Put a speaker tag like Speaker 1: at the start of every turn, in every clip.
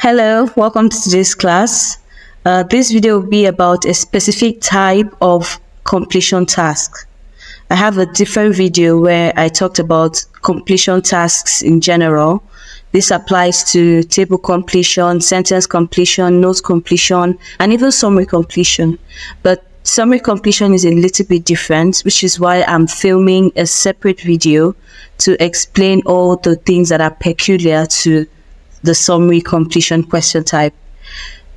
Speaker 1: Hello, welcome to today's class. This video will be about a specific type of completion task. I have a different video where I talked about completion tasks in general. This applies to table completion, sentence completion, note completion, and even summary completion. But summary completion is a little bit different, which is why I'm filming a separate video to explain all the things that are peculiar to the summary completion question type.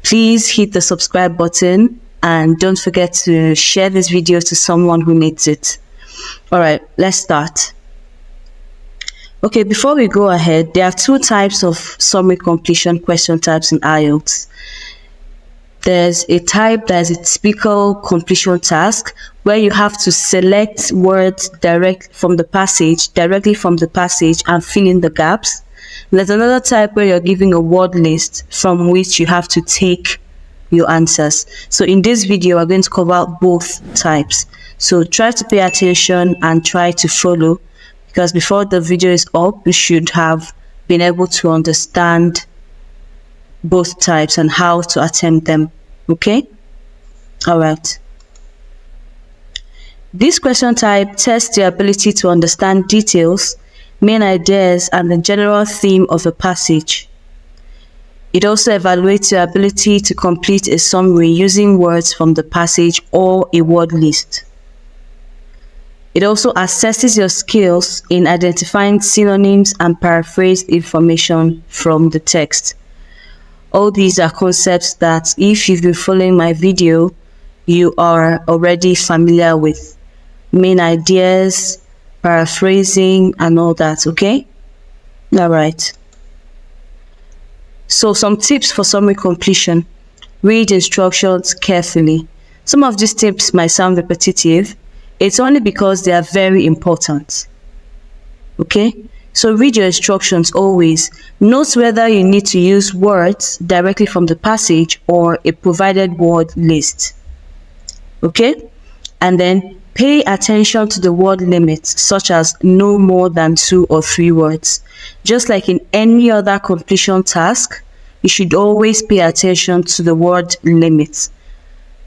Speaker 1: Please hit the subscribe button and don't forget to share this video to someone who needs it. All right, let's start. Okay, before we go ahead, there are two types of summary completion question types in IELTS. There's a type that is a typical completion task where you have to select words directly from the passage and fill in the gaps. There's another type where you're giving a word list from which you have to take your answers. So in this video, we're going to cover both types. So try to pay attention and try to follow, because before the video is up, you should have been able to understand both types and how to attempt them. Okay? All right. This question type tests your ability to understand details, main ideas, and the general theme of a passage. It also evaluates your ability to complete a summary using words from the passage or a word list. It also assesses your skills in identifying synonyms and paraphrased information from the text. All these are concepts that, if you've been following my video, you are already familiar with. Main ideas, paraphrasing, and all that. Okay? All right. So some tips for summary completion. Read instructions carefully. Some of these tips might sound repetitive. It's only because they are very important. Okay? So read your instructions always. Note whether you need to use words directly from the passage or a provided word list. Okay? And then pay attention to the word limits, such as no more than 2 or 3 words. Just like in any other completion task, you should always pay attention to the word limits.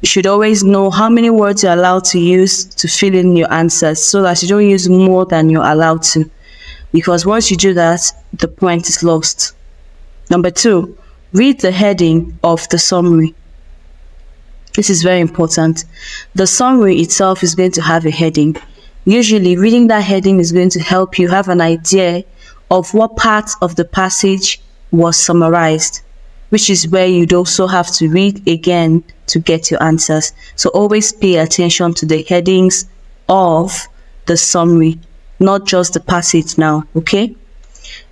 Speaker 1: You should always know how many words you're allowed to use to fill in your answers, so that you don't use more than you're allowed to. Because once you do that, the point is lost. Number 2, read the heading of the summary. This is very important. The summary itself is going to have a heading. Usually, reading that heading is going to help you have an idea of what part of the passage was summarized, which is where you'd also have to read again to get your answers. So always pay attention to the headings of the summary, not just the passage now, okay?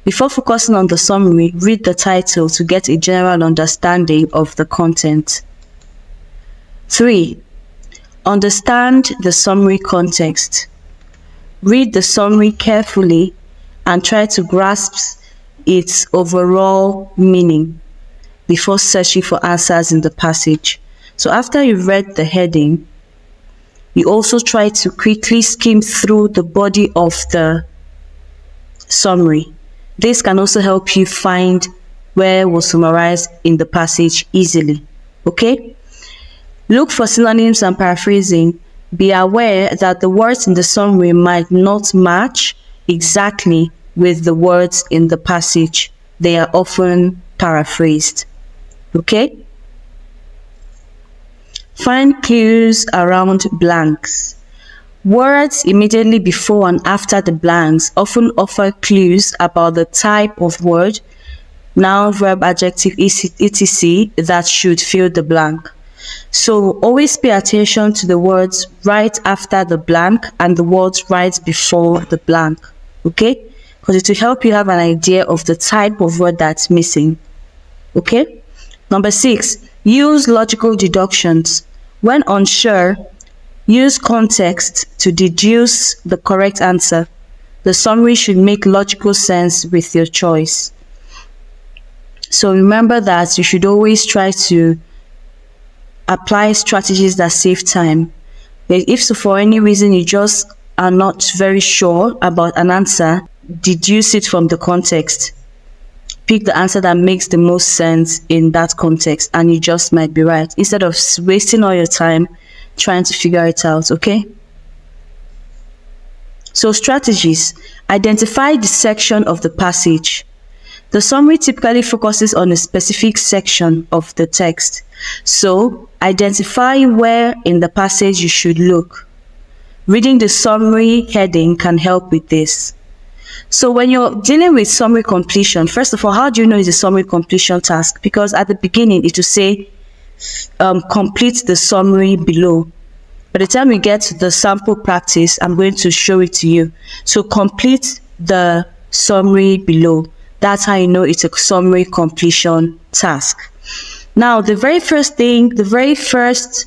Speaker 1: Before focusing on the summary, read the title to get a general understanding of the content. 3. Understand the summary context. Read the summary carefully and try to grasp its overall meaning before searching for answers in the passage. So after you've read the heading, you also try to quickly skim through the body of the summary. This can also help you find where it was summarized in the passage easily. Okay? Look for synonyms and paraphrasing. Be aware that the words in the summary might not match exactly with the words in the passage. They are often paraphrased. Okay? Find clues around blanks. Words immediately before and after the blanks often offer clues about the type of word, noun, verb, adjective, etc. that should fill the blank. So always pay attention to the words right after the blank and the words right before the blank. Okay? Because it will help you have an idea of the type of word that's missing. Okay? Number 6, use logical deductions. When unsure, use context to deduce the correct answer. The summary should make logical sense with your choice. So remember that you should always try to apply strategies that save time. If so, for any reason you just are not very sure about an answer, deduce it from the context. pick the answer that makes the most sense in that context, and you just might be right, instead of wasting all your time trying to figure it out, okay? So strategies: identify the section of the passage. The summary typically focuses on a specific section of the text. So identify where in the passage you should look. Reading the summary heading can help with this. So when you're dealing with summary completion, first of all, how do you know it's a summary completion task? Because at the beginning it will say complete the summary below. By the time we get to the sample practice, I'm going to show it to you. So complete the summary below. That's how you know it's a summary completion task. Now, the very first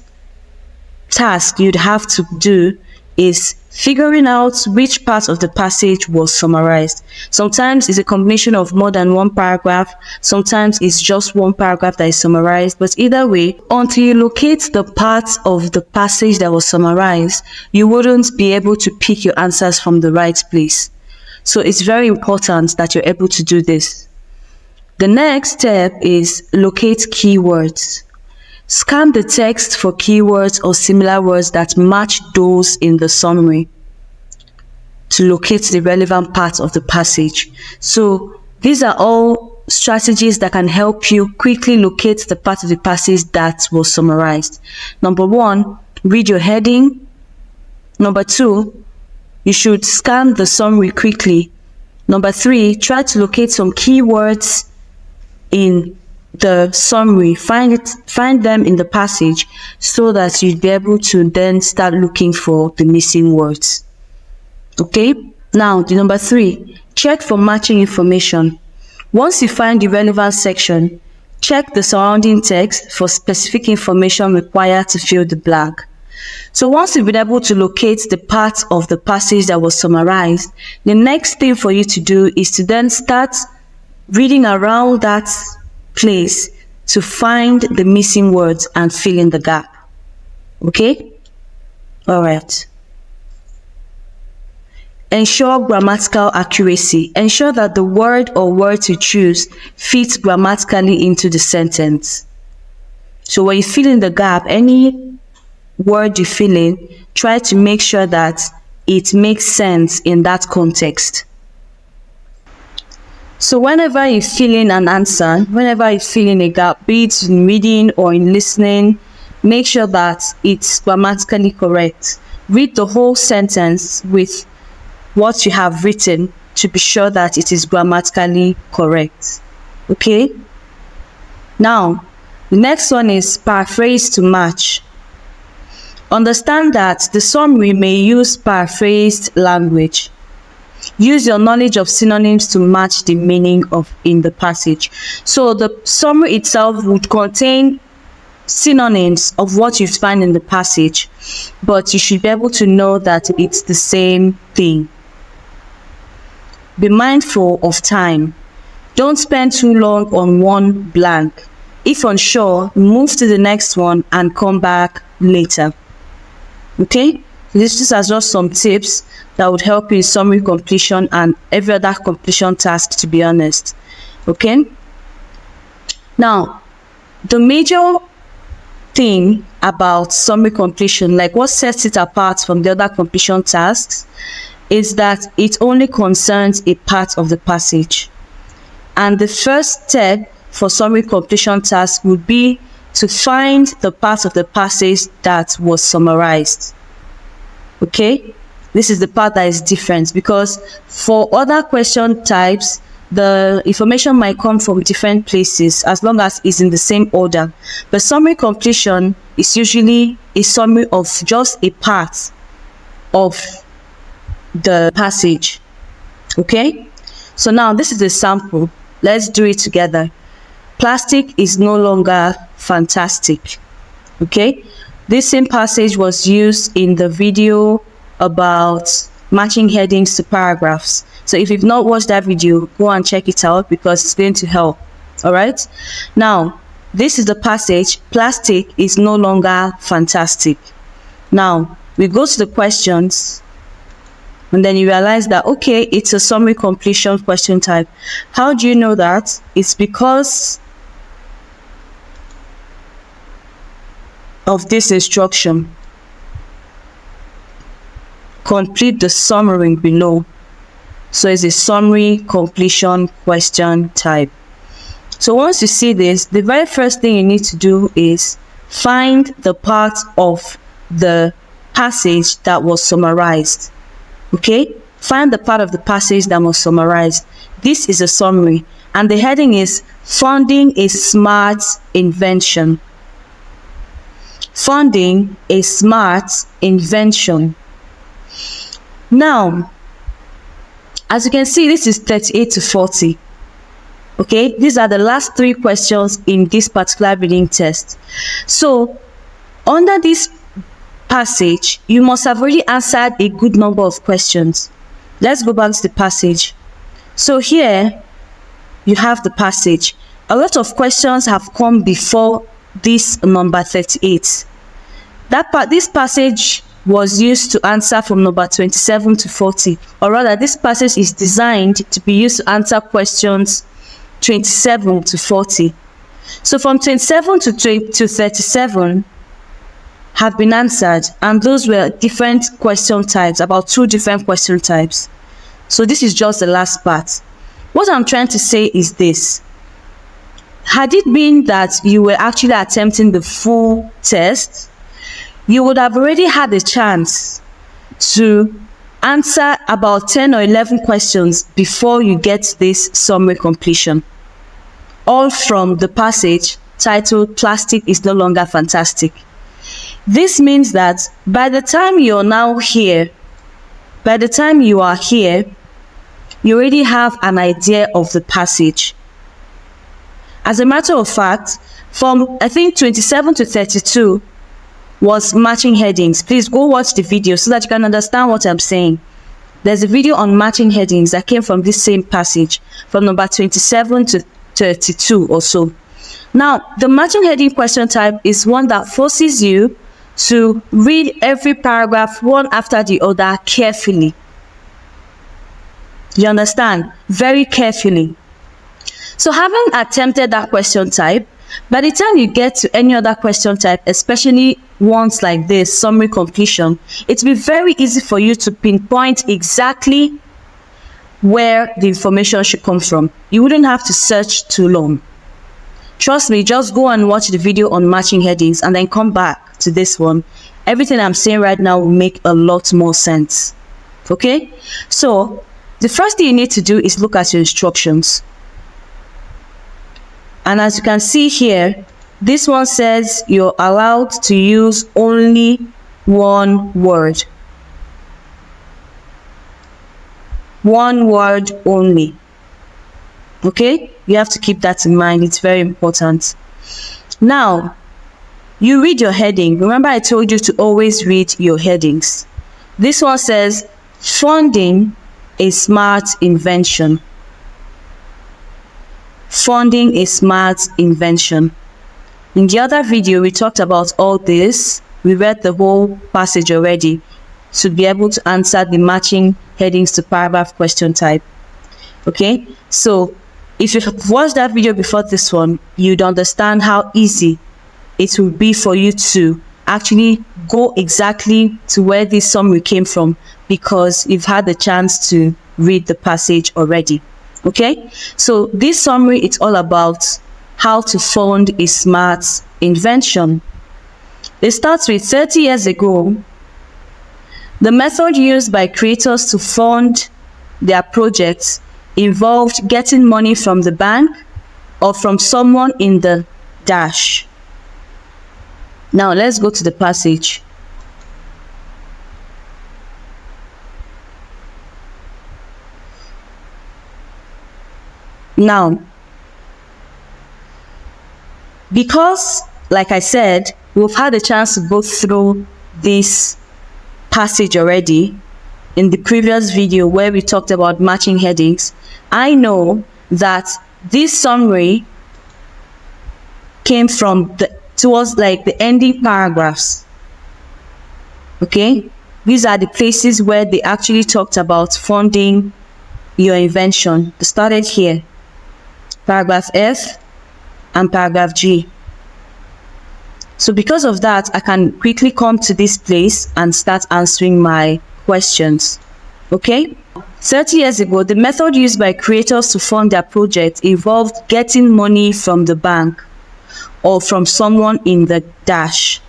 Speaker 1: task you'd have to do is figuring out which part of the passage was summarized. Sometimes it's a combination of more than one paragraph. Sometimes it's just one paragraph that is summarized. But either way, until you locate the part of the passage that was summarized, you wouldn't be able to pick your answers from the right place. So it's very important that you're able to do this. The next step is locate keywords. Scan the text for keywords or similar words that match those in the summary to locate the relevant part of the passage. So these are all strategies that can help you quickly locate the part of the passage that was summarized. Number one, read your heading. Number two, you should scan the summary quickly. Number three, try to locate some keywords in the summary. Find them in the passage so that you'll be able to then start looking for the missing words. Okay? Now, the number three, check for matching information. Once you find the relevant section, check the surrounding text for specific information required to fill the blank. So once you've been able to locate the part of the passage that was summarized, the next thing for you to do is to then start reading around that place to find the missing words and fill in the gap. Okay? All right. Ensure grammatical accuracy. Ensure that the word or words you choose fits grammatically into the sentence. So when you fill in the gap, any word you fill in, try to make sure that it makes sense in that context. So whenever you fill in an answer, whenever you fill in a gap, be it in reading or in listening, make sure that it's grammatically correct. Read the whole sentence with what you have written to be sure that it is grammatically correct. Okay? Now, the next one is paraphrase to match. Understand that the summary may use paraphrased language. Use your knowledge of synonyms to match the meaning in the passage. So the summary itself would contain synonyms of what you find in the passage, but you should be able to know that it's the same thing. Be mindful of time. Don't spend too long on one blank. If unsure, move to the next one and come back later. Okay? This is just some tips that would help you in summary completion and every other completion task, to be honest. Okay? Now, the major thing about summary completion, like what sets it apart from the other completion tasks, is that it only concerns a part of the passage. And the first step for summary completion task would be to find the part of the passage that was summarized. Okay? This is the part that is different, because for other question types, the information might come from different places as long as it's in the same order. But summary completion is usually a summary of just a part of the passage. Okay? So now this is a sample. Let's do it together. Plastic is no longer fantastic. Okay? This same passage was used in the video about matching headings to paragraphs. So if you've not watched that video, go and check it out because it's going to help. All right? Now, this is the passage. Plastic is no longer fantastic. Now, we go to the questions. And then you realize that, okay, it's a summary completion question type. How do you know that? It's because of this instruction. Complete the summary below. So it's a summary completion question type. So once you see this, the very first thing you need to do is find the part of the passage that was summarized. Okay? Find the part of the passage that was summarized. This is a summary, and the heading is Funding a Smart Invention. Funding a smart invention. Now, as you can see, this is 38 to 40. Okay, these are the last 3 questions in this particular reading test. So, under this passage, you must have already answered a good number of questions. Let's go back to the passage. So here, you have the passage. A lot of questions have come before this number 38. This passage was used to answer from number 27 to 40, or rather this passage is designed to be used to answer questions 27 to 40. So from 27 to 37 have been answered, and those were different question types, about 2 different question types. So this is just the last part. What I'm trying to say is this: had it been that you were actually attempting the full test, you would have already had a chance to answer about 10 or 11 questions before you get this summary completion, all from the passage titled Plastic is No Longer Fantastic. This means that by the time you are here, you already have an idea of the passage. As a matter of fact, from I think 27 to 32 was matching headings. Please go watch the video so that you can understand what I'm saying. There's a video on matching headings that came from this same passage, from number 27 to 32 or so. Now, the matching heading question type is one that forces you to read every paragraph one after the other carefully. You understand? Very carefully. So having attempted that question type, by the time you get to any other question type, especially ones like this, summary completion, it will be very easy for you to pinpoint exactly where the information should come from. You wouldn't have to search too long. Trust me, just go and watch the video on matching headings and then come back to this one. Everything I'm saying right now will make a lot more sense. Okay? So, the first thing you need to do is look at your instructions. And as you can see here, this one says you're allowed to use only one word. One word only. Okay? You have to keep that in mind. It's very important. Now, you read your heading. Remember I told you to always read your headings. This one says, funding a smart invention. Funding a smart invention. In the other video, we talked about all this. We read the whole passage already to be able to answer the matching headings to paragraph question type. Okay, so if you've watched that video before this one, you'd understand how easy it will be for you to actually go exactly to where this summary came from, because you've had the chance to read the passage already. Okay, so this summary, it's all about how to fund a smart invention. It starts with 30 years ago. The method used by creators to fund their projects involved getting money from the bank or from someone in the dash. Now let's go to the passage. Now, because, like I said, we've had a chance to go through this passage already in the previous video where we talked about matching headings, I know that this summary came from towards like the ending paragraphs. Okay? These are the places where they actually talked about funding your invention. They started here, paragraph F and paragraph G. So because of that, I can quickly come to this place and start answering my questions. Okay? 30 years ago, the method used by creators to fund their project involved getting money from the bank or from someone in the dash.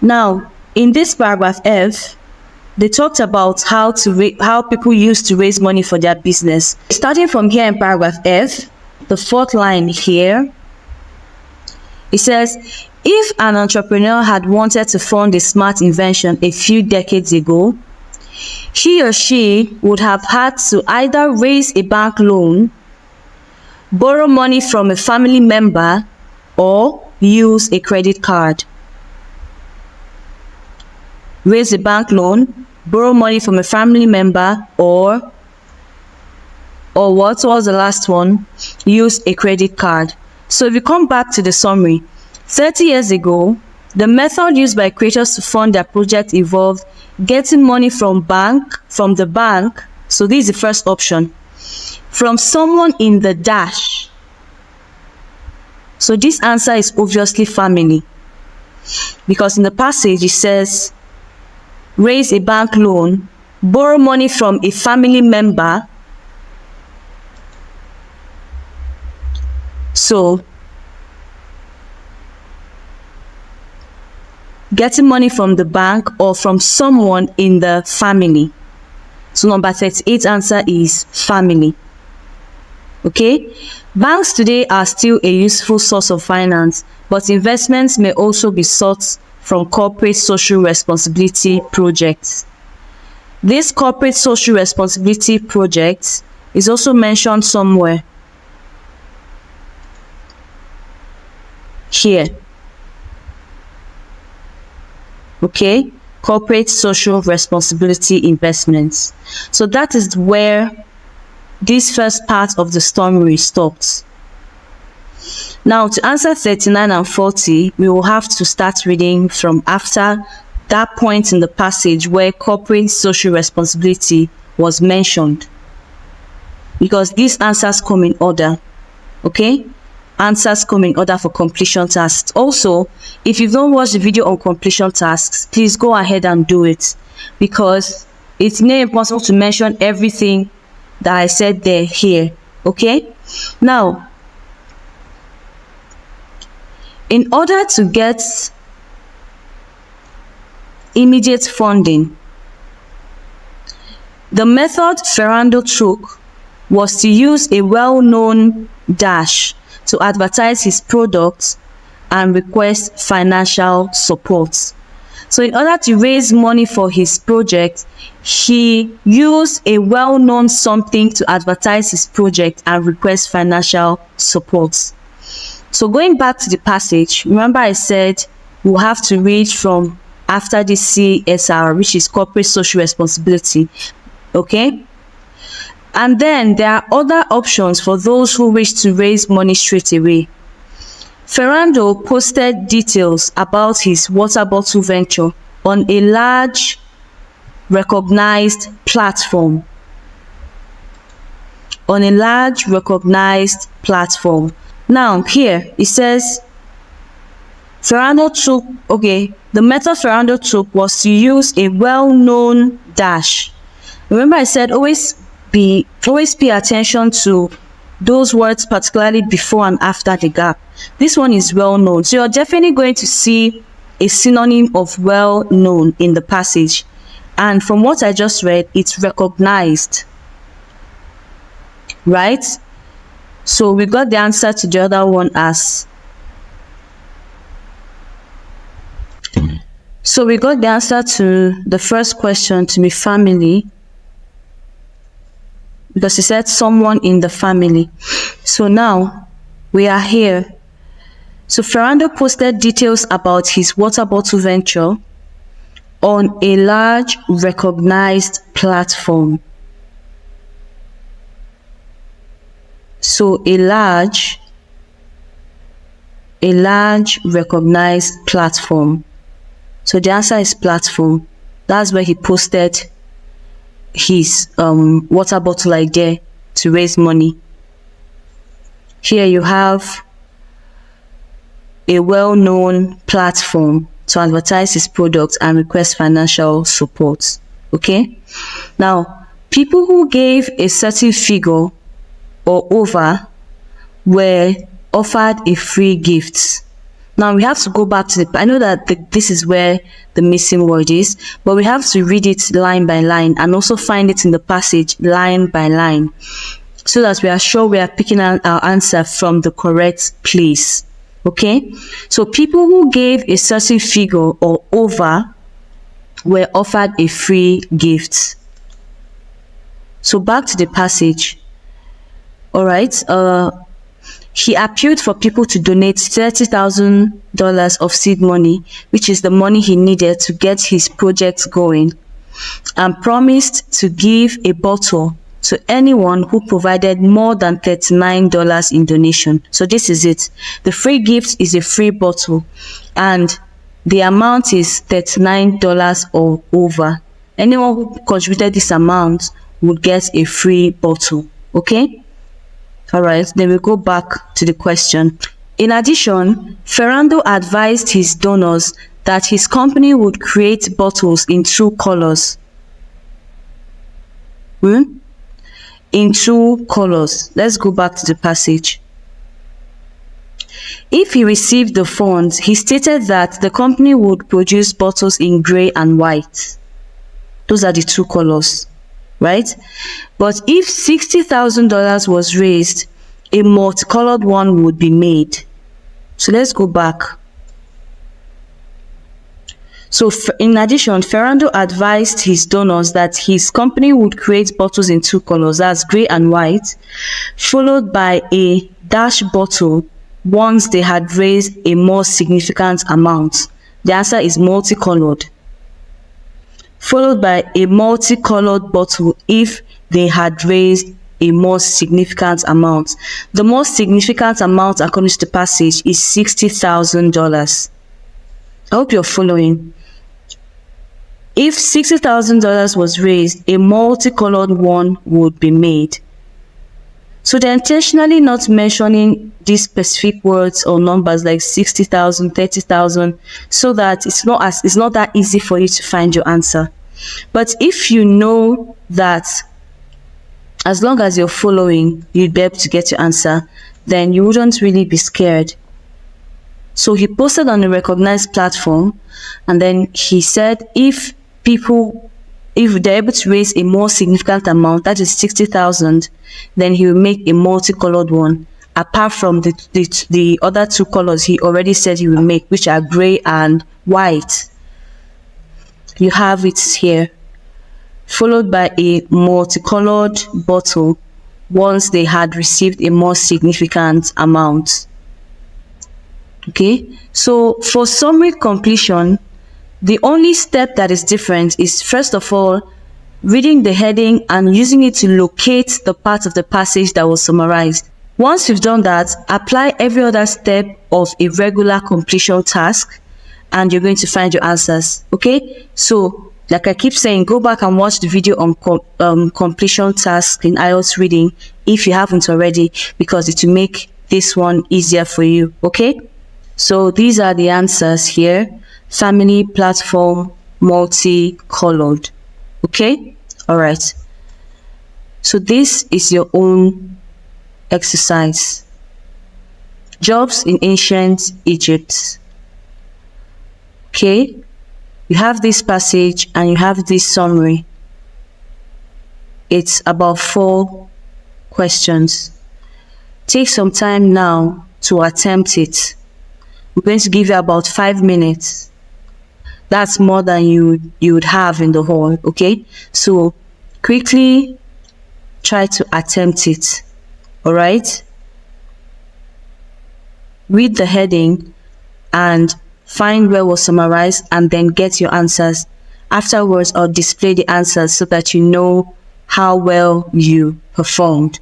Speaker 1: Now, in this paragraph F, they talked about how people used to raise money for their business. Starting from here in paragraph F, the fourth line here, it says, if an entrepreneur had wanted to fund a smart invention a few decades ago, he or she would have had to either raise a bank loan, borrow money from a family member, or use a credit card. Raise a bank loan, borrow money from a family member, or what was the last one? Use a credit card. So if we come back to the summary, 30 years ago, the method used by creators to fund their project involved getting money from the bank. So this is the first option. From someone in the dash. So this answer is obviously family. Because in the passage it says, raise a bank loan, borrow money from a family member. So getting money from the bank or from someone in the family. So number 38 answer is family. Okay, banks today are still a useful source of finance, but investments may also be sought from corporate social responsibility projects. This corporate social responsibility project is also mentioned somewhere here. Okay, corporate social responsibility investments. So that is where this first part of the summary stops. Now to answer 39 and 40, we will have to start reading from after that point in the passage where corporate social responsibility was mentioned, because these answers come in order. Okay, answers come in order for completion tasks. Also, if you've not watched the video on completion tasks, please go ahead and do it, because it's near impossible to mention everything that I said there here. Okay, now in order to get immediate funding, the method Ferrando took was to use a well-known dash to advertise his products and request financial support. So in order to raise money for his project, he used a well-known something to advertise his project and request financial support. So going back to the passage, remember I said we'll have to read from after the CSR, which is corporate social responsibility. Okay, and then there are other options for those who wish to raise money straight away. Ferrando posted details about his water bottle venture on a large recognized platform. Now here it says the method Ferrando took was to use a well-known dash. Remember I said always pay attention to those words, particularly before and after the gap. This one is well known, so you're definitely going to see a synonym of well known in the passage, and from what I just read, it's recognized, right? So we got the answer to the other one as so we got the answer to the first question to be family, because he said someone in the family. So now we are here. So Ferrando posted details about his water bottle venture on a large recognized platform. So a large recognized platform. So the answer is platform. That's where he posted his water bottle idea to raise money. Here you have a well-known platform to advertise his product and request financial support. Okay, now people who gave a certain figure or over were offered a free gift. Now we have to go back to I know that this is where the missing word is, but we have to read it line by line and also find it in the passage line by line, so that we are sure we are picking out our answer from the correct place. Okay, so people who gave a certain figure or over were offered a free gift. So back to the passage. All right, he appealed for people to donate $30,000 of seed money, which is the money he needed to get his project going, and promised to give a bottle to anyone who provided more than $39 in donation. So this is it. The free gift is a free bottle, and the amount is $39 or over. Anyone who contributed this amount would get a free bottle. Okay? All right, then we go back to the question. In addition, Ferrando advised his donors that his company would create bottles in 2 colors. In 2 colors. Let's go back to the passage. If he received the funds, he stated that the company would produce bottles in gray and white. Those are the 2 colors, right? But if $60,000 was raised, a multicolored one would be made. So let's go back. So in addition, Ferrando advised his donors that his company would create bottles in 2 colors, that's gray and white, followed by a dash bottle once they had raised a more significant amount. The answer is multicolored. Followed by a multicolored bottle if they had raised a more significant amount. The most significant amount according to the passage is $60,000. I hope you're following. If $60,000 was raised, a multicolored one would be made. So they're intentionally not mentioning these specific words or numbers like 60,000, 30,000, so that it's not that easy for you to find your answer. But if you know that as long as you're following, you'd be able to get your answer, then you wouldn't really be scared. So he posted on a recognized platform, and then he said if they're able to raise a more significant amount, that is 60,000, then he will make a multicolored one, apart from the other 2 colors he already said he will make, which are gray and white. You have it here. Followed by a multicolored bottle once they had received a more significant amount. Okay, so for summary completion, the only step that is different is, first of all, reading the heading and using it to locate the part of the passage that was summarized. Once you've done that, apply every other step of a regular completion task, and you're going to find your answers. Okay, so like I keep saying, go back and watch the video on completion task in IELTS reading if you haven't already, because it will make this one easier for you. Okay, so these are the answers here: family, platform, multicolored. Okay, all right. So this is your own exercise. Jobs in ancient Egypt. Okay, you have this passage and you have this summary. It's about 4 questions. Take some time now to attempt it. We're going to give you about 5 minutes. That's more than you would have in the hall. Okay, so quickly try to attempt it. All right, read the heading and find where was summarized, and then get your answers. Afterwards, I'll display the answers so that you know how well you performed.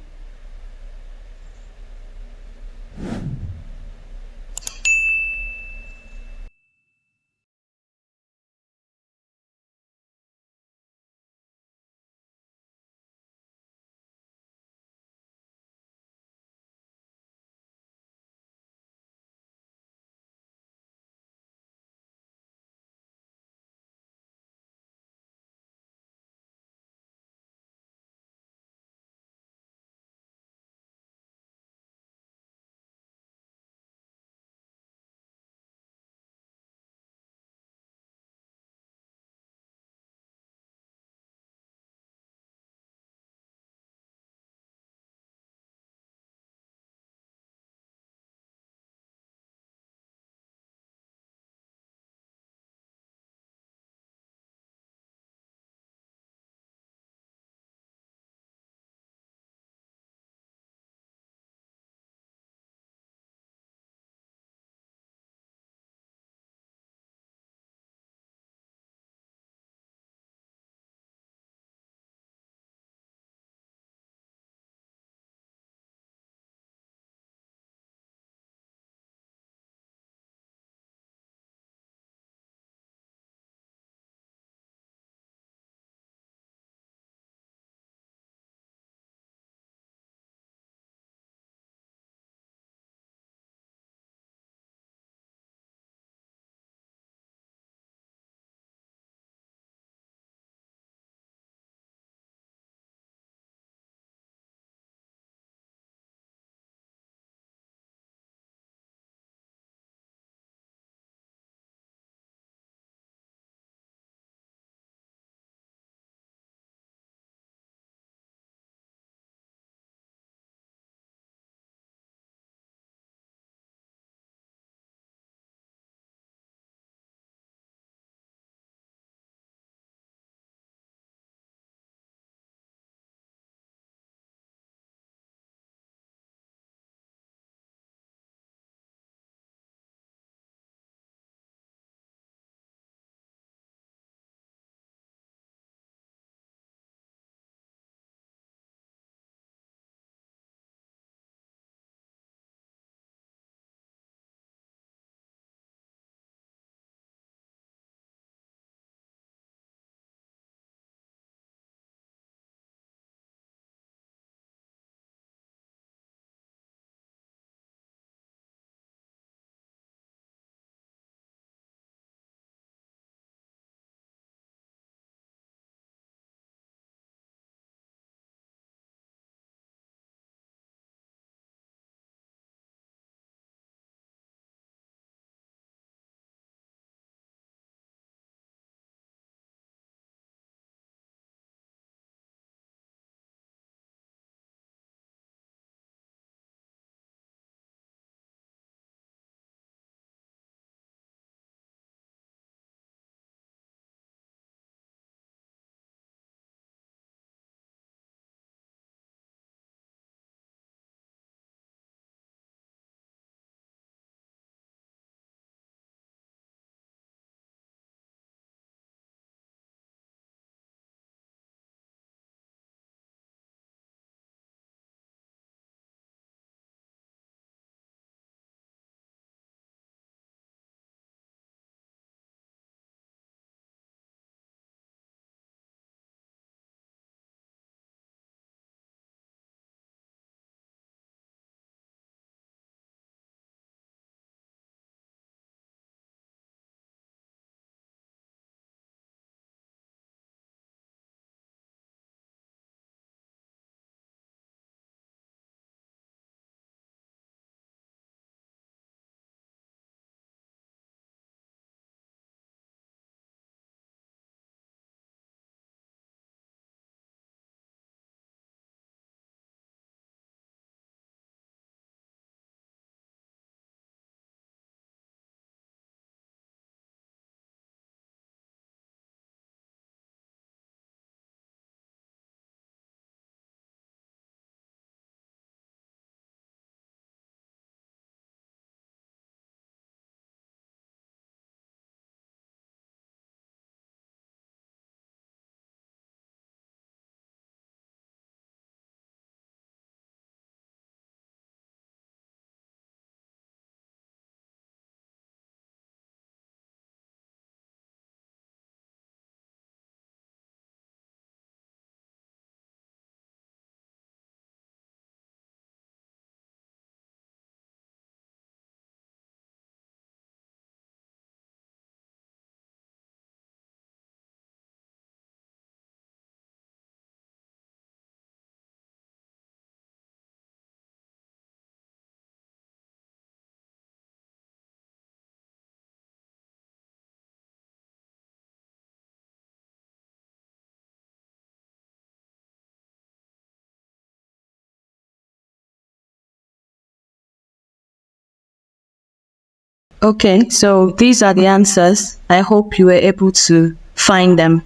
Speaker 1: Okay, so these are the answers. I hope you were able to find them.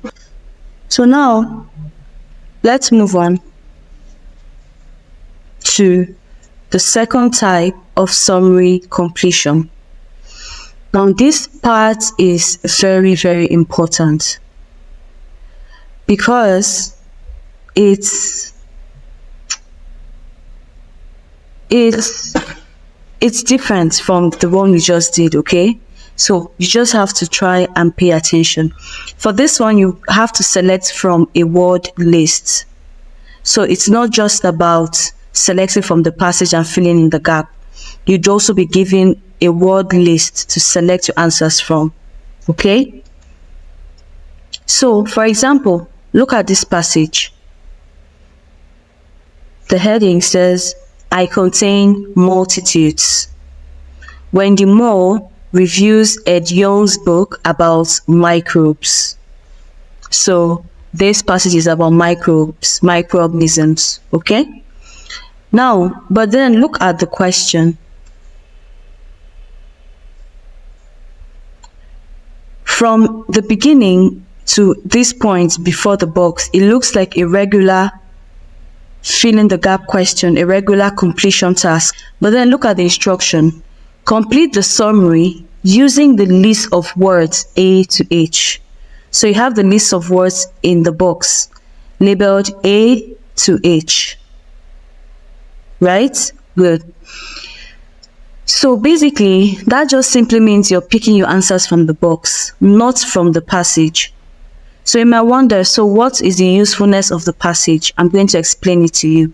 Speaker 1: So now, let's move on to the second type of summary completion. Now, this part is very, very important because it's different from the one we just did, okay? So you just have to try and pay attention. For this one, you have to select from a word list. So it's not just about selecting from the passage and filling in the gap. You'd also be given a word list to select your answers from, okay? So, for example, look at this passage. The heading says, I contain multitudes. Wendy Moore reviews Ed Young's book about microbes. So, this passage is about microbes, microorganisms, okay? Now, but then look at the question. From the beginning to this point before the box, it looks like a regular fill in the gap question, a regular completion task. But then look at the instruction. Complete the summary using the list of words A to H. So you have the list of words in the box labeled A to H. Right? Good. So basically, that just simply means you're picking your answers from the box, not from the passage. So you might wonder, so what is the usefulness of the passage? I'm going to explain it to you.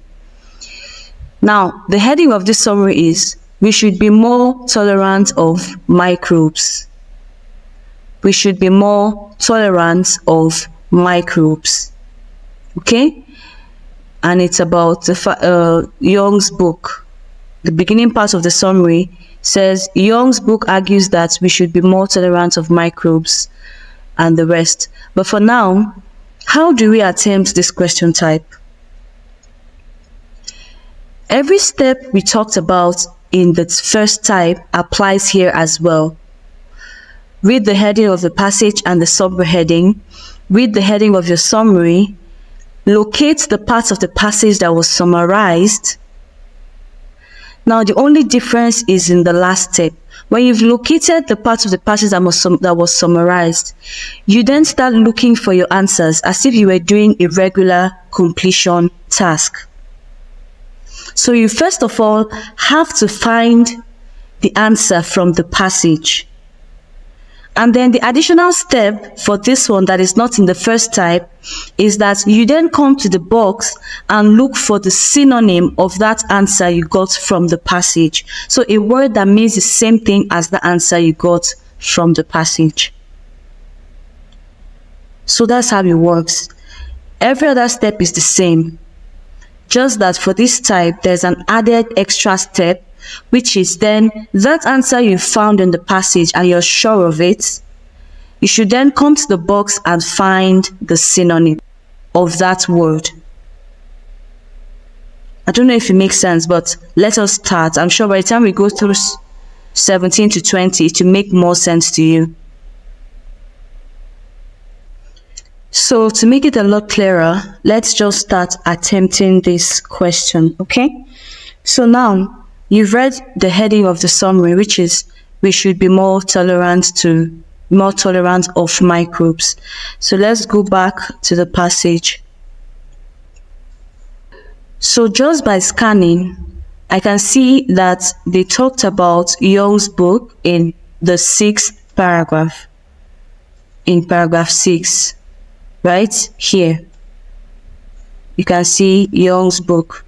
Speaker 1: Now, the heading of this summary is, we should be more tolerant of microbes. We should be more tolerant of microbes. Okay? And it's about Young's book. The beginning part of the summary says, Young's book argues that we should be more tolerant of microbes and the rest. But for now, how do we attempt this question type? Every step we talked about in the first type applies here as well. Read the heading of the passage and the subheading. Read the heading of your summary. Locate the parts of the passage that was summarized. Now, the only difference is in the last step. When you've located the part of the passage that was summarized, you then start looking for your answers as if you were doing a regular completion task. So you first of all have to find the answer from the passage. And then the additional step for this one that is not in the first type is that you then come to the box and look for the synonym of that answer you got from the passage. So a word that means the same thing as the answer you got from the passage. So that's how it works. Every other step is the same. Just that for this type, there's an added extra step, which is then that answer you found in the passage and you're sure of it, you should then come to the box and find the synonym of that word. I don't know if it makes sense, but let us start. I'm sure by the time we go through 17 to 20, it will make more sense to you. So to make it a lot clearer, let's just start attempting this question, okay? So now, you've read the heading of the summary, which is, we should be more tolerant of microbes. So let's go back to the passage. So just by scanning, I can see that they talked about Young's book in the 6th paragraph, in paragraph 6, right here. You can see Young's book,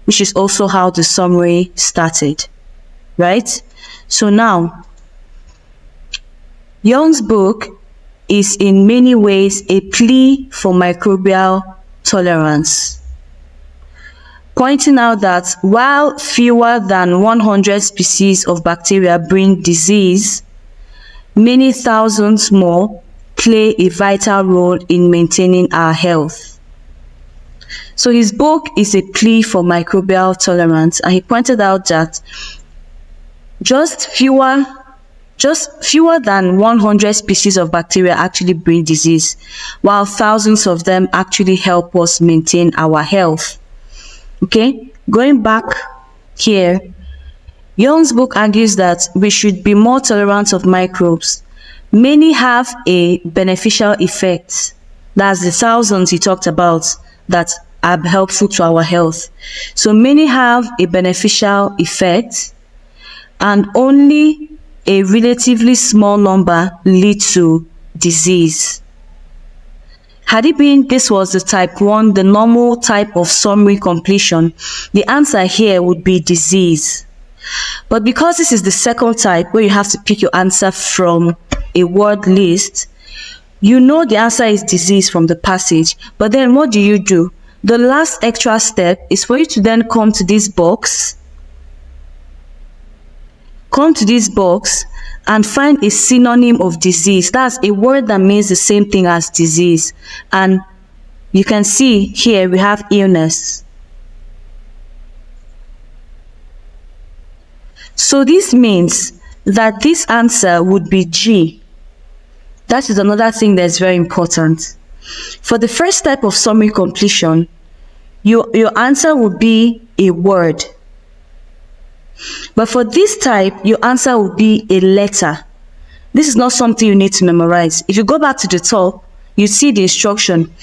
Speaker 1: which is also how the summary started, right? So now, Young's book is in many ways a plea for microbial tolerance, pointing out that while fewer than 100 species of bacteria bring disease, many thousands more play a vital role in maintaining our health. So his book is a plea for microbial tolerance, and he pointed out that just fewer Just fewer than 100 species of bacteria actually bring disease, while thousands of them actually help us maintain our health. Okay, going back here, Young's book argues that we should be more tolerant of microbes. Many have a beneficial effect. That's the thousands he talked about that are helpful to our health. So many have a beneficial effect, and only a relatively small number lead to disease. Had it been this was the type 1, the normal type of summary completion, the answer here would be disease. But because this is the second type where you have to pick your answer from a word list, you know the answer is disease from the passage. But then what do? The last extra step is for you to then come to this box and find a synonym of disease. That's a word that means the same thing as disease. And you can see here we have illness. So this means that this answer would be G. That is another thing that's very important. For the first type of summary completion, your answer would be a word. But for this type, your answer would be a letter. This is not something you need to memorize. If you go back to the top, you see the instruction.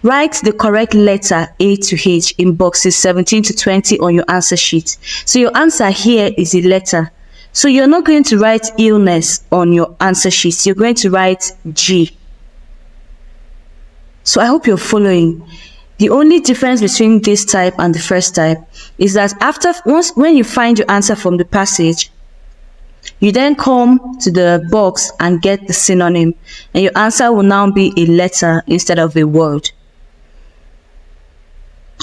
Speaker 1: Write the correct letter A to H in boxes 17 to 20 on your answer sheet. So your answer here is a letter. So you're not going to write illness on your answer sheet. You're going to write G. So I hope you're following. The only difference between this type and the first type is that when you find your answer from the passage, you then come to the box and get the synonym, and your answer will now be a letter instead of a word.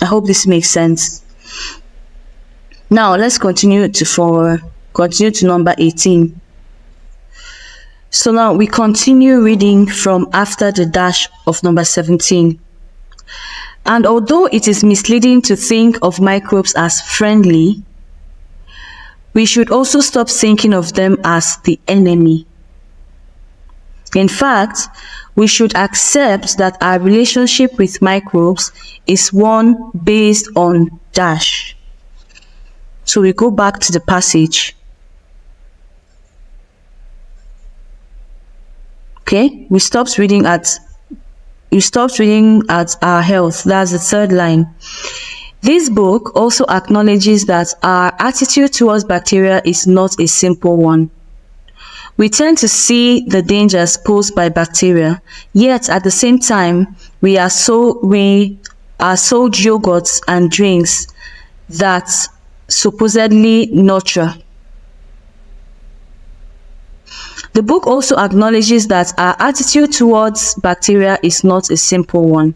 Speaker 1: I hope this makes sense. Now let's continue to number 18. So now we continue reading from after the dash of number 17. And although it is misleading to think of microbes as friendly, we should also stop thinking of them as the enemy. In fact, we should accept that our relationship with microbes is one based on dash. So we go back to the passage. Okay, we stopped reading at our health. That's the third line. This book also acknowledges that our attitude towards bacteria is not a simple one. We tend to see the dangers posed by bacteria, yet at the same time, we are sold yogurts and drinks that supposedly nurture. The book also acknowledges that our attitude towards bacteria is not a simple one.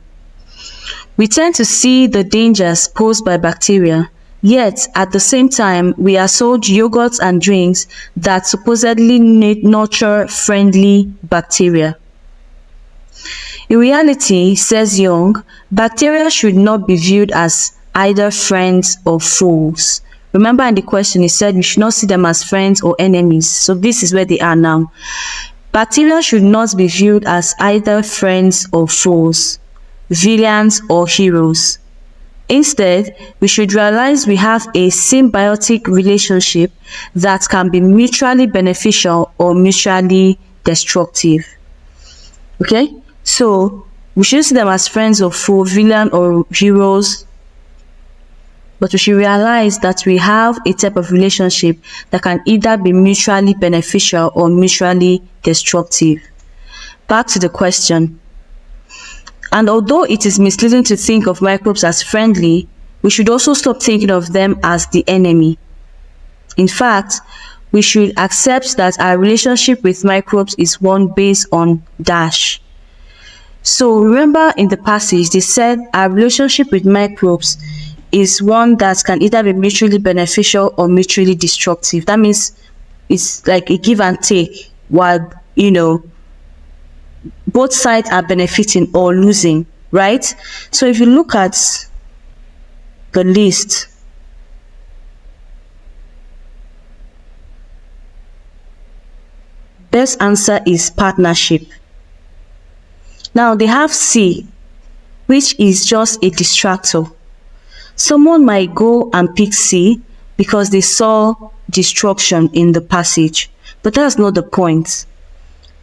Speaker 1: We tend to see the dangers posed by bacteria, yet at the same time, we are sold yogurts and drinks that supposedly nurture friendly bacteria. In reality, says Young, bacteria should not be viewed as either friends or foes. Remember in the question, he said we should not see them as friends or enemies. So this is where they are now. Bacteria should not be viewed as either friends or foes, villains or heroes. Instead, we should realize we have a symbiotic relationship that can be mutually beneficial or mutually destructive. Okay? So, we shouldn't see them as friends or foes, villain or heroes, but we should realize that we have a type of relationship that can either be mutually beneficial or mutually destructive. Back to the question. And although it is misleading to think of microbes as friendly, we should also stop thinking of them as the enemy. In fact, we should accept that our relationship with microbes is one based on dash. So remember in the passage, they said our relationship with microbes is one that can either be mutually beneficial or mutually destructive. That means it's like a give and take, while, both sides are benefiting or losing, right? So if you look at the list, Best answer is partnership. Now they have C, which is just a distractor. Someone might go and pick C because they saw destruction in the passage, but that's not the point.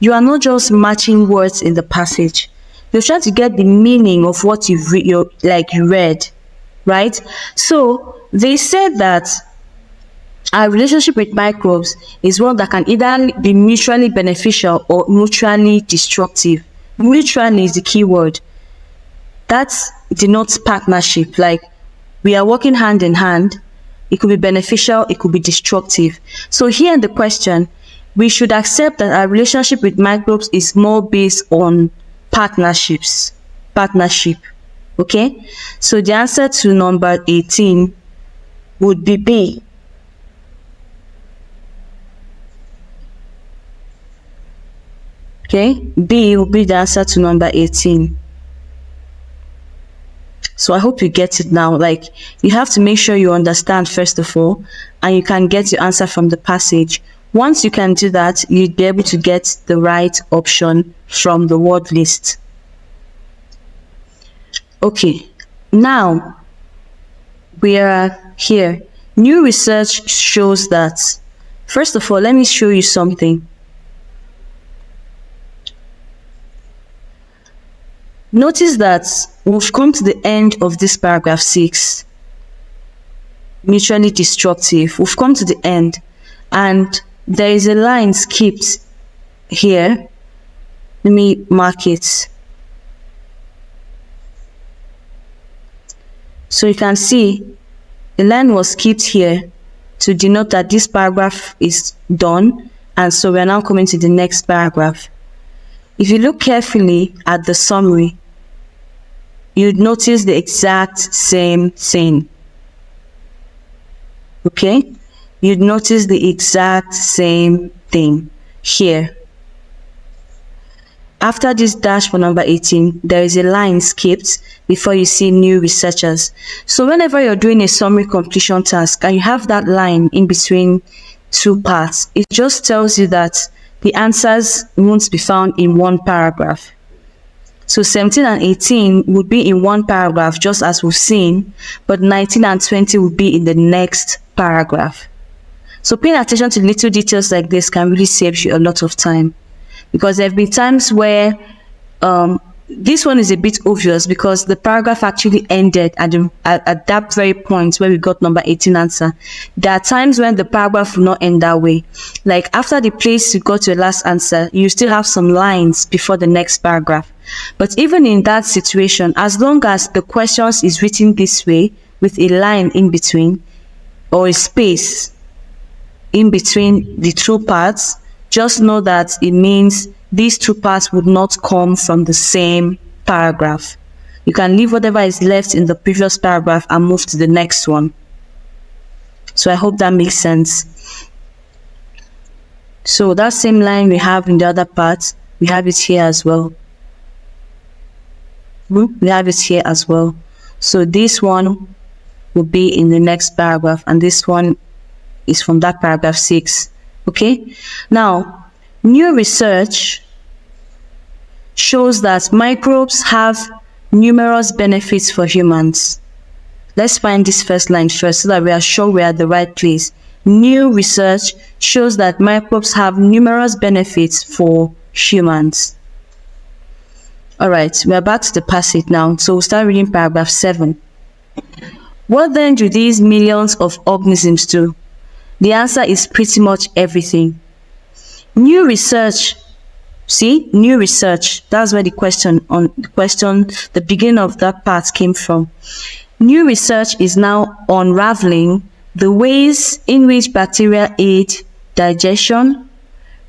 Speaker 1: You are not just matching words in the passage. You're trying to get the meaning of what you read, right? So they said that our relationship with microbes is one that can either be mutually beneficial or mutually destructive. Mutually is the key word. That denotes partnership. Like, we are working hand in hand. It could be beneficial, it could be destructive. So here in the question, we should accept that our relationship with microbes is more based on partnership. Okay? So the answer to number 18 would be B. Okay? B will be the answer to number 18. So I hope you get it now. Like, you have to make sure you understand first of all, and you can get your answer from the passage. Once you can do that, you'd be able to get the right option from the word list. Okay, now we are here. New research shows that, first of all, let me show you something. Notice that we've come to the end of this paragraph 6. Mutually destructive. We've come to the end, and there is a line skipped here. Let me mark it. So you can see the line was skipped here to denote that this paragraph is done, and so we are now coming to the next paragraph. If you look carefully at the summary, you'd notice the exact same thing. Okay? You'd notice the exact same thing here. After this dash for number 18, there is a line skipped before you see new researchers. So whenever you're doing a summary completion task and you have that line in between two parts, it just tells you that the answers won't be found in one paragraph. So 17 and 18 would be in one paragraph, just as we've seen, but 19 and 20 would be in the next paragraph. So paying attention to little details like this can really save you a lot of time, because there have been times where this one is a bit obvious because the paragraph actually ended at that very point where we got number 18 answer. There are times when the paragraph will not end that way. Like, after the place you got your last answer, you still have some lines before the next paragraph. But even in that situation, as long as the questions is written this way with a line in between or a space in between the two parts, just know that it means these two parts would not come from the same paragraph. You can leave whatever is left in the previous paragraph and move to the next one. So I hope that makes sense. So that same line we have in the other part, we have it here as well. We have it here as well. So this one will be in the next paragraph, and this one is from that paragraph 6. Okay? Now, new research shows that microbes have numerous benefits for humans. Let's find this first line first so that we are sure we are at the right place. New research shows that microbes have numerous benefits for humans. Alright, we are back to the passage now. So we'll start reading paragraph 7. What then do these millions of organisms do? The answer is pretty much everything. New research, see, new research, that's where the beginning of that part came from. New research is now unraveling the ways in which bacteria aid digestion,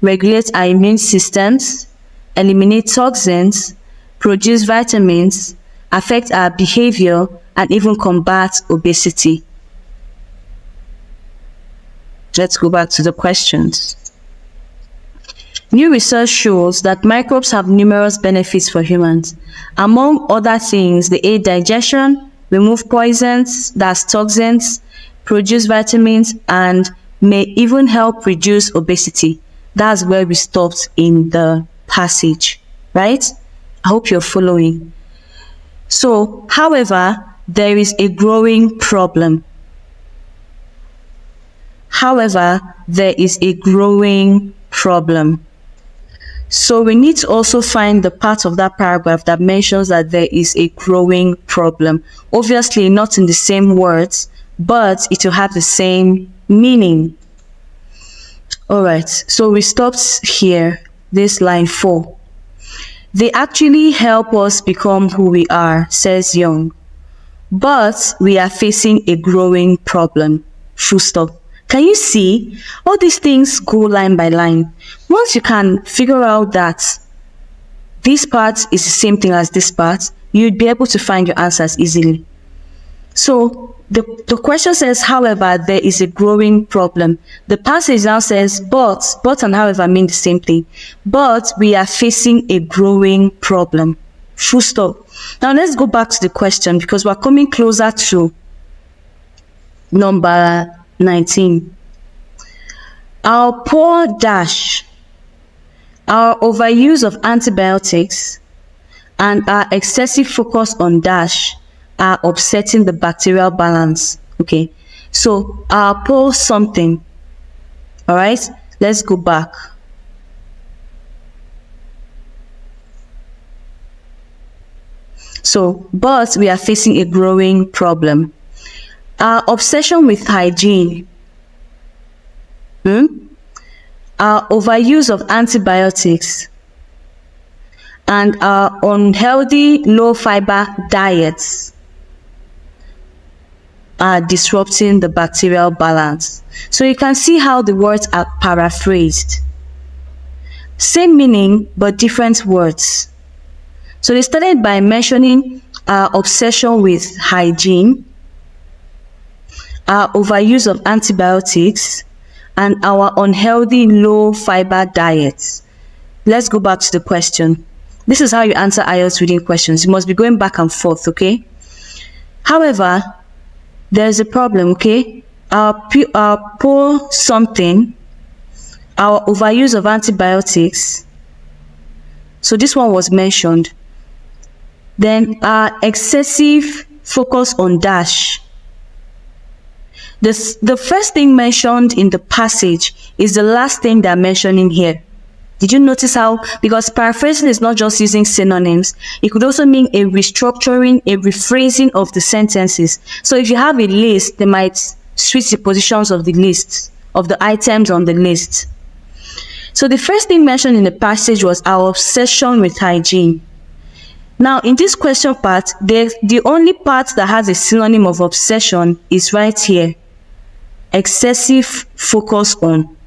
Speaker 1: regulate our immune systems, eliminate toxins, produce vitamins, affect our behavior, and even combat obesity. Let's go back to the questions. New research shows that microbes have numerous benefits for humans. Among other things, they aid digestion, remove poisons, that's toxins, produce vitamins, and may even help reduce obesity. That's where we stopped in the passage, right? I hope you're following. So, however, there is a growing problem. However, there is a growing problem. So we need to also find the part of that paragraph that mentions that there is a growing problem. Obviously, not in the same words, but it will have the same meaning. All right, so we stopped here, this line 4. They actually help us become who we are, says Young. But we are facing a growing problem. Full stop. Can you see? All these things go line by line. Once you can figure out that this part is the same thing as this part, you'd be able to find your answers easily. So the question says, however, there is a growing problem. The passage now says, but and however mean the same thing. But we are facing a growing problem. Full stop. Now let's go back to the question because we're coming closer to number 19. Our poor dash, our overuse of antibiotics, and our excessive focus on dash are upsetting the bacterial balance. Okay, so our poor something. All right, let's go back. So, but we are facing a growing problem. Our obsession with hygiene, our overuse of antibiotics, and our unhealthy low-fiber diets are disrupting the bacterial balance. So you can see how the words are paraphrased. Same meaning, but different words. So they started by mentioning our obsession with hygiene, our overuse of antibiotics, and our unhealthy low-fiber diets. Let's go back to the question. This is how you answer IELTS reading questions. You must be going back and forth, okay? However, there's a problem, okay? Our poor something, our overuse of antibiotics. So this one was mentioned. Then our excessive focus on dash. The first thing mentioned in the passage is the last thing they're mentioning here. Did you notice how? Because paraphrasing is not just using synonyms. It could also mean a restructuring, a rephrasing of the sentences. So if you have a list, they might switch the positions of the list, of the items on the list. So the first thing mentioned in the passage was our obsession with hygiene. Now, in this question part, the only part that has a synonym of obsession is right here. Excessive focus on.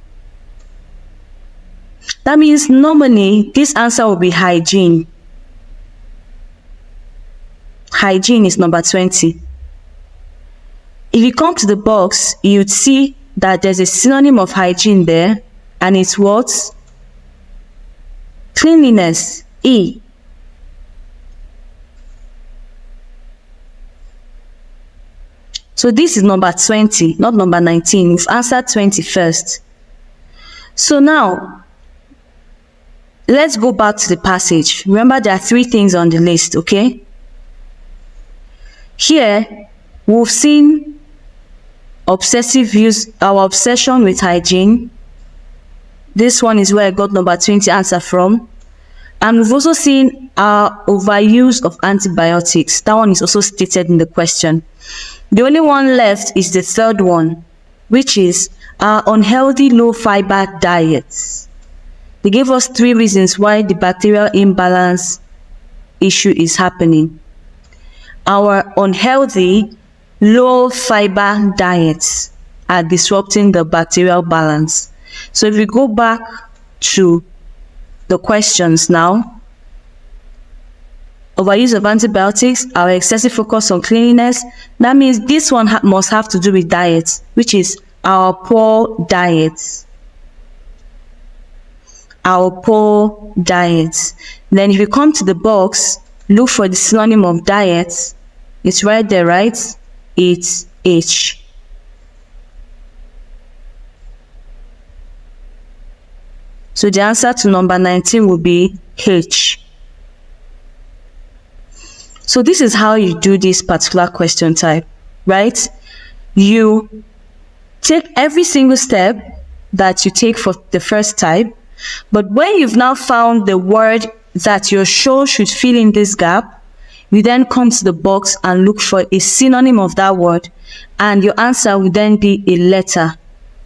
Speaker 1: That means normally this answer will be hygiene. Hygiene is number 20. If you come to the box, you'd see that there's a synonym of hygiene there, and it's what? Cleanliness, E. So this is number 20, not number 19. We've answered 20 first. So now, let's go back to the passage. Remember, there are 3 things on the list, okay? Here, we've seen obsessive use, our obsession with hygiene. This one is where I got number 20 answer from. And we've also seen our overuse of antibiotics. That one is also stated in the question. The only one left is the third one, which is our unhealthy low-fiber diets. They gave us 3 reasons why the bacterial imbalance issue is happening. Our unhealthy low-fiber diets are disrupting the bacterial balance. So if we go back to the questions now, overuse of antibiotics, our excessive focus on cleanliness, that means this one must have to do with diet, which is our poor diet. Our poor diet. Then if you come to the box, look for the synonym of diet. It's right there, right? It's H. So the answer to number 19 will be H. So this is how you do this particular question type, right? You take every single step that you take for the first type, but when you've now found the word that you're sure should fill in this gap, you then come to the box and look for a synonym of that word, and your answer will then be a letter,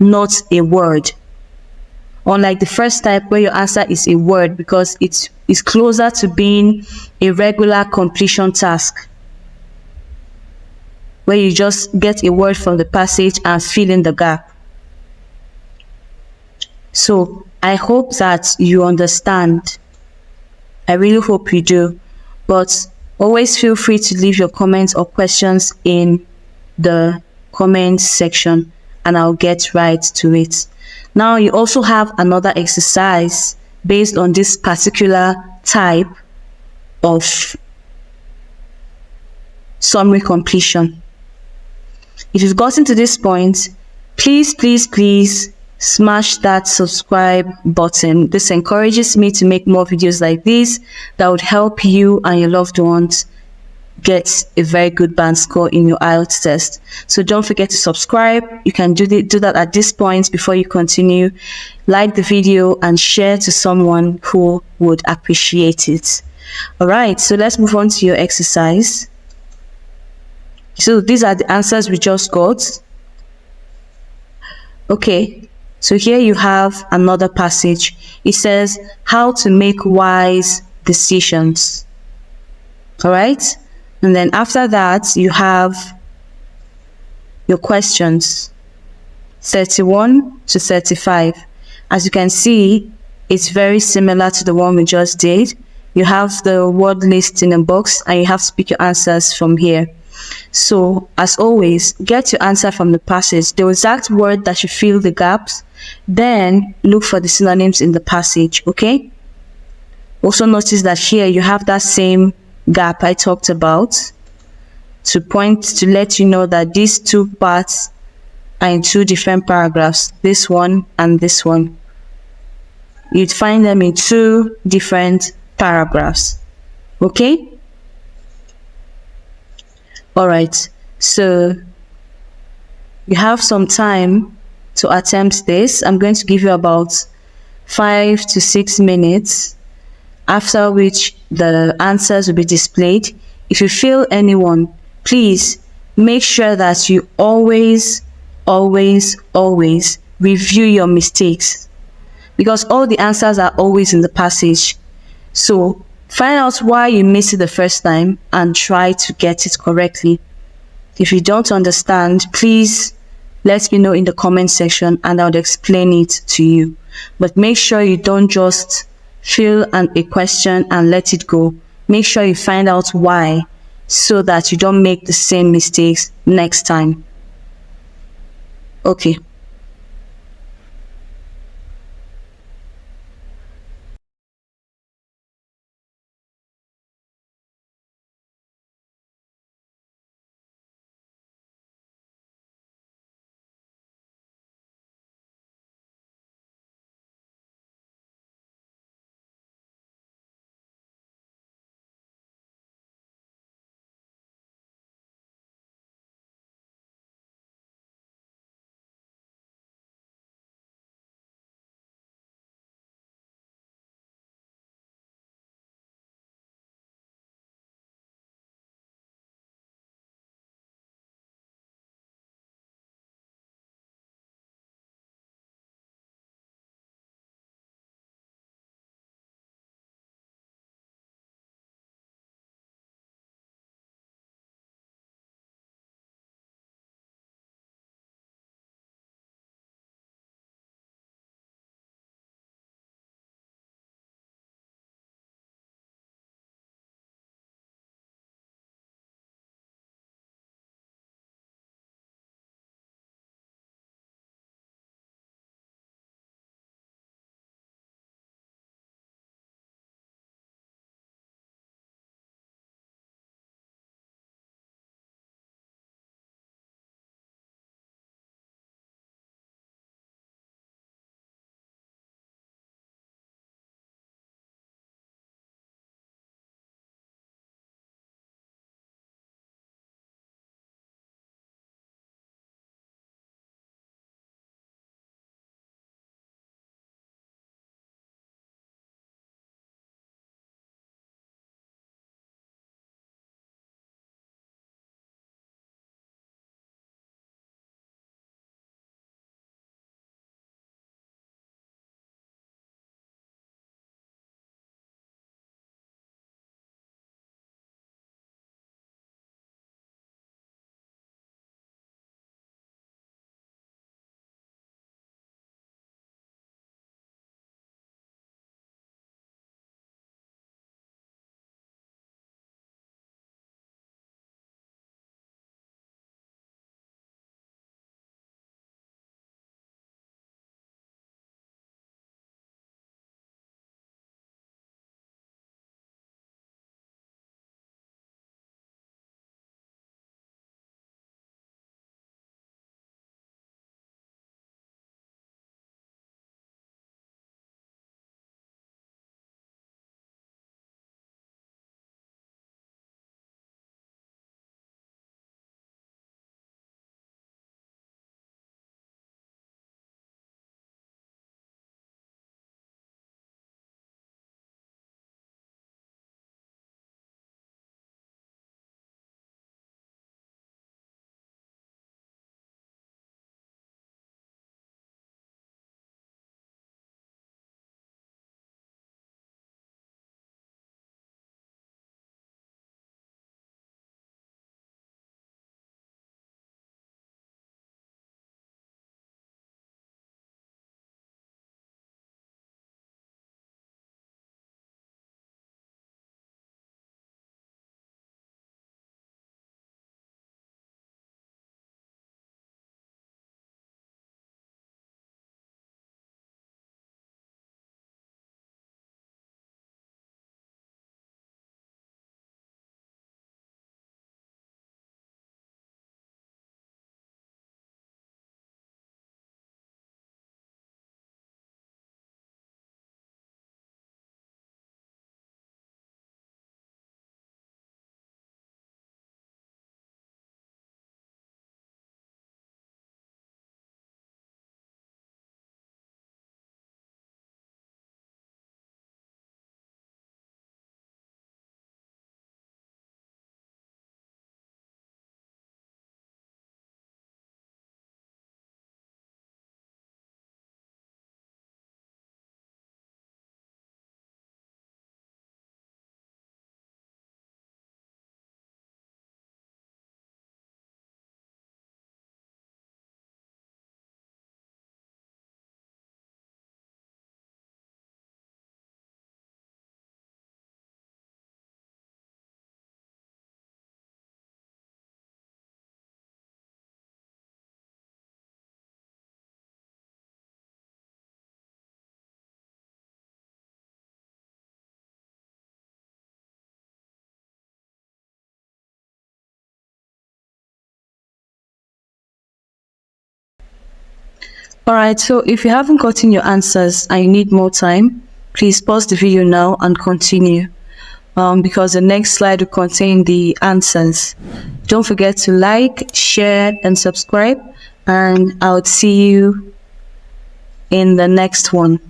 Speaker 1: not a word. Unlike the first type where your answer is a word, because it is closer to being a regular completion task, where you just get a word from the passage and fill in the gap. So I hope that you understand. I really hope you do. But always feel free to leave your comments or questions in the comments section and I'll get right to it. Now you also have another exercise based on this particular type of summary completion. If you've gotten to this point, please smash that subscribe button. This encourages me to make more videos like this that would help you and your loved ones get a very good band score in your IELTS test. So don't forget to subscribe. You can do that at this point before you continue. Like the video and share to someone who would appreciate it. All right, so let's move on to your exercise. So these are the answers we just got. Okay, so here you have another passage. It says how to make wise decisions. All right, and then after that you have your questions 31 to 35. As you can see, it's very similar to the one we just did. You have the word list in a box and you have to speak your answers from here. So, as always, get your answer from the passage, the exact word that should fill the gaps, then look for the synonyms in the passage, okay? Also notice that here you have that same gap I talked about to let you know that these two parts are in two different paragraphs, this one and this one. You'd find them in two different paragraphs, okay? All right, so you have some time to attempt this. I'm going to give you about 5 to 6 minutes, after which the answers will be displayed. If you fail anyone, please make sure that you always review your mistakes, because all the answers are always in the passage. So find out why you missed it the first time and try to get it correctly. If you don't understand, please let me know in the comment section and I'll explain it to you. But make sure you don't just fill a question and let it go. Make sure you find out why, so that you don't make the same mistakes next time. Okay. Alright, so if you haven't gotten your answers and you need more time, please pause the video now and continue. Because the next slide will contain the answers. Don't forget to like, share, and subscribe, and I'll see you in the next one.